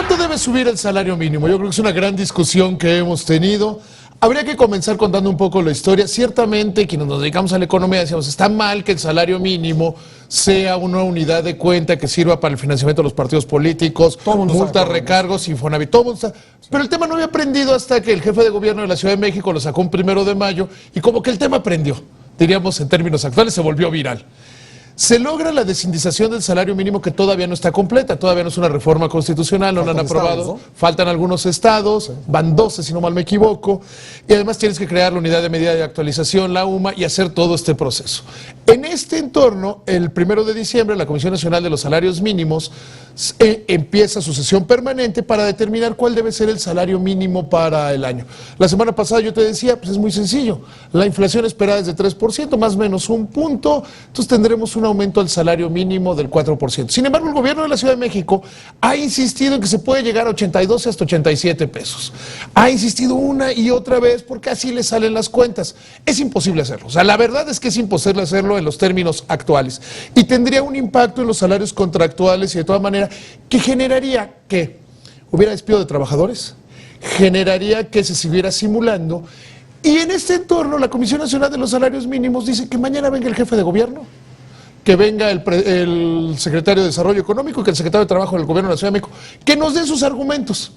¿Cuánto debe subir el salario mínimo? Yo creo que es una gran discusión que hemos tenido. Habría que comenzar contando un poco la historia. Ciertamente, quienes nos dedicamos a la economía decíamos, está mal que el salario mínimo sea una unidad de cuenta que sirva para el financiamiento de los partidos políticos, multas, recargos, Infonavit, todo mundo está. Pero el tema no había aprendido hasta que el jefe de gobierno de la Ciudad de México lo sacó un 1 de mayo y como que el tema aprendió, diríamos en términos actuales, se volvió viral. Se logra la desindización del salario mínimo que todavía no está completa, todavía no es una reforma constitucional, no la han aprobado, estados, ¿no? Faltan algunos estados, sí. Van 12 si no mal me equivoco, y además tienes que crear la unidad de medida de actualización, la UMA, y hacer todo este proceso. En este entorno, el 1 de diciembre, la Comisión Nacional de los Salarios Mínimos empieza su sesión permanente para determinar cuál debe ser el salario mínimo para el año. La semana pasada yo te decía, pues es muy sencillo, la inflación esperada es de 3%, más o menos un punto, entonces tendremos un aumento al salario mínimo del 4%. Sin embargo, el gobierno de la Ciudad de México ha insistido en que se puede llegar a 82 hasta 87 pesos. Ha insistido una y otra vez porque así le salen las cuentas. Es imposible hacerlo. O sea, la verdad es que es imposible hacerlo en los términos actuales. Y tendría un impacto en los salarios contractuales y de todas maneras que generaría que hubiera despido de trabajadores, generaría que se siguiera simulando. Y en este entorno, la Comisión Nacional de los Salarios Mínimos dice que mañana venga el jefe de gobierno, que venga el secretario de Desarrollo Económico, que el secretario de Trabajo del Gobierno de la Ciudad de México, que nos den sus argumentos.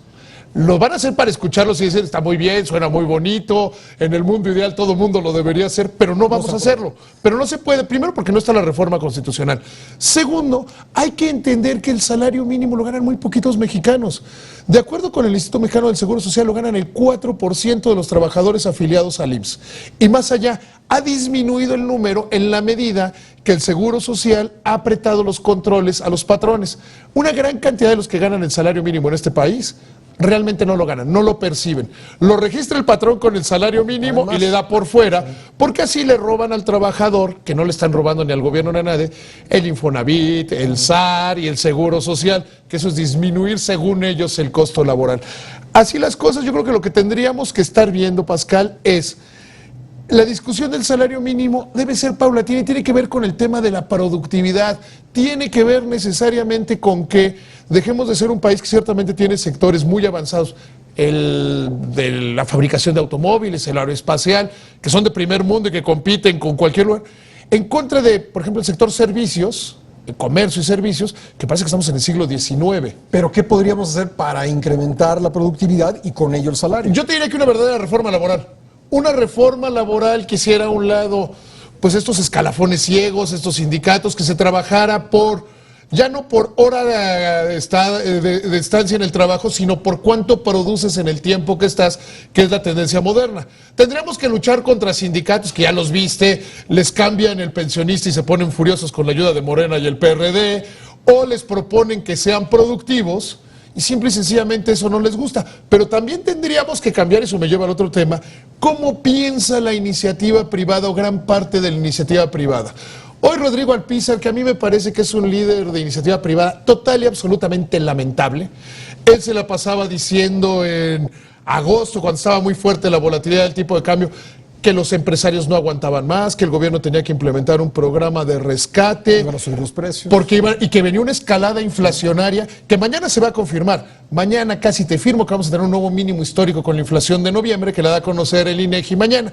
Lo van a hacer para escucharlos y decir, está muy bien, suena muy bonito, en el mundo ideal todo el mundo lo debería hacer, pero no vamos a hacerlo. Pero no se puede, primero porque no está la reforma constitucional. Segundo, hay que entender que el salario mínimo lo ganan muy poquitos mexicanos. De acuerdo con el Instituto Mexicano del Seguro Social, lo ganan el 4% de los trabajadores afiliados al IMSS. Y más allá, ha disminuido el número en la medida que el Seguro Social ha apretado los controles a los patrones. Una gran cantidad de los que ganan el salario mínimo en este país realmente no lo ganan, no lo perciben. Lo registra el patrón con el salario mínimo y le da por fuera, porque así le roban al trabajador, que no le están robando ni al gobierno ni a nadie, el Infonavit, el SAR y el Seguro Social, que eso es disminuir según ellos el costo laboral. Así las cosas, yo creo que lo que tendríamos que estar viendo, Pascal, es la discusión del salario mínimo debe ser paulatina y tiene que ver con el tema de la productividad, tiene que ver necesariamente con que dejemos de ser un país que ciertamente tiene sectores muy avanzados, el de la fabricación de automóviles, el aeroespacial, que son de primer mundo y que compiten con cualquier lugar, en contra de, por ejemplo, el sector servicios, el comercio y servicios, que parece que estamos en el siglo XIX. Pero ¿qué podríamos hacer para incrementar la productividad y con ello el salario? Yo te diría que una verdadera reforma laboral. Una reforma laboral que hiciera a un lado, pues estos escalafones ciegos, estos sindicatos, que se trabajara por, ya no por hora de estancia en el trabajo, sino por cuánto produces en el tiempo que estás, que es la tendencia moderna. Tendríamos que luchar contra sindicatos que ya los viste, les cambian el pensionista y se ponen furiosos con la ayuda de Morena y el PRD, o les proponen que sean productivos, y simple y sencillamente eso no les gusta. Pero también tendríamos que cambiar, eso me lleva al otro tema, cómo piensa la iniciativa privada o gran parte de la iniciativa privada. Hoy Rodrigo Alpizar, que a mí me parece que es un líder de iniciativa privada total y absolutamente lamentable, él se la pasaba diciendo en agosto, cuando estaba muy fuerte la volatilidad del tipo de cambio, que los empresarios no aguantaban más, que el gobierno tenía que implementar un programa de rescate, iban a subir los precios, y que venía una escalada inflacionaria que mañana se va a confirmar. Mañana casi te firmo que vamos a tener un nuevo mínimo histórico con la inflación de noviembre, que la da a conocer el INEGI mañana.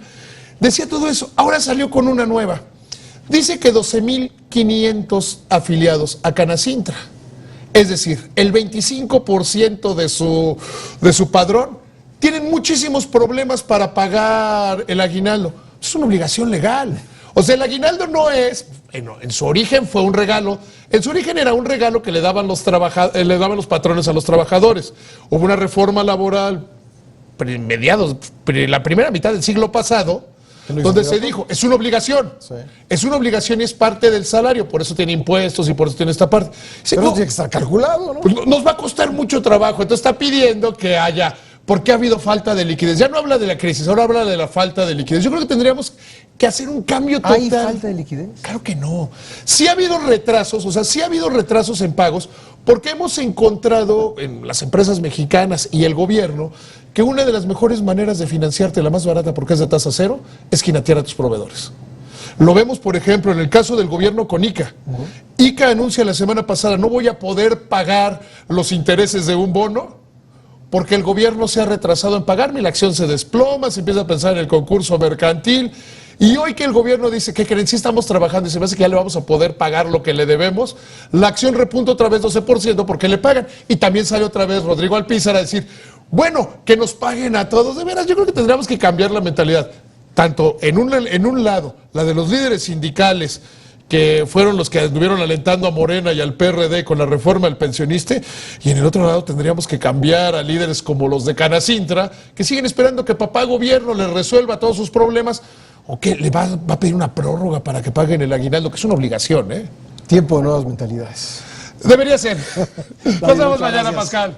Decía todo eso, ahora salió con una nueva. Dice que 12,500 afiliados a Canacintra, es decir, el 25% de su padrón, tienen muchísimos problemas para pagar el aguinaldo. Es una obligación legal. O sea, el aguinaldo no es, en su origen fue un regalo, en su origen era un regalo que le daban los patrones a los trabajadores. Hubo una reforma laboral la primera mitad del siglo pasado, donde se dijo, es una obligación, sí. Es una obligación y es parte del salario, por eso tiene impuestos y por eso tiene esta parte. Pero no, tiene que estar calculado, ¿no? Pues nos va a costar mucho trabajo, entonces está pidiendo que haya, porque ha habido falta de liquidez. Ya no habla de la crisis, ahora habla de la falta de liquidez. Yo creo que tendríamos que hacer un cambio total. ¿Hay falta de liquidez? Claro que no. Sí ha habido retrasos, o sea, sí ha habido retrasos en pagos, porque hemos encontrado en las empresas mexicanas y el gobierno que una de las mejores maneras de financiarte, la más barata porque es de tasa cero, es quinatear a tus proveedores. Lo vemos, por ejemplo, en el caso del gobierno con ICA. ICA anuncia la semana pasada, no voy a poder pagar los intereses de un bono porque el gobierno se ha retrasado en pagarme, la acción se desploma, se empieza a pensar en el concurso mercantil. Y hoy que el gobierno dice que creen, sí estamos trabajando y se me hace que ya le vamos a poder pagar lo que le debemos, la acción repunta otra vez 12% porque le pagan. Y también sale otra vez Rodrigo Alpizar a decir, bueno, que nos paguen a todos. De veras, yo creo que tendríamos que cambiar la mentalidad. Tanto en un lado, la de los líderes sindicales, que fueron los que estuvieron alentando a Morena y al PRD con la reforma del pensionista, y en el otro lado tendríamos que cambiar a líderes como los de Canacintra, que siguen esperando que papá gobierno les resuelva todos sus problemas, o que le va a pedir una prórroga para que paguen el aguinaldo, que es una obligación, ¿eh? Tiempo de nuevas mentalidades. Debería ser. Nos vemos Muchas mañana, gracias. Pascal.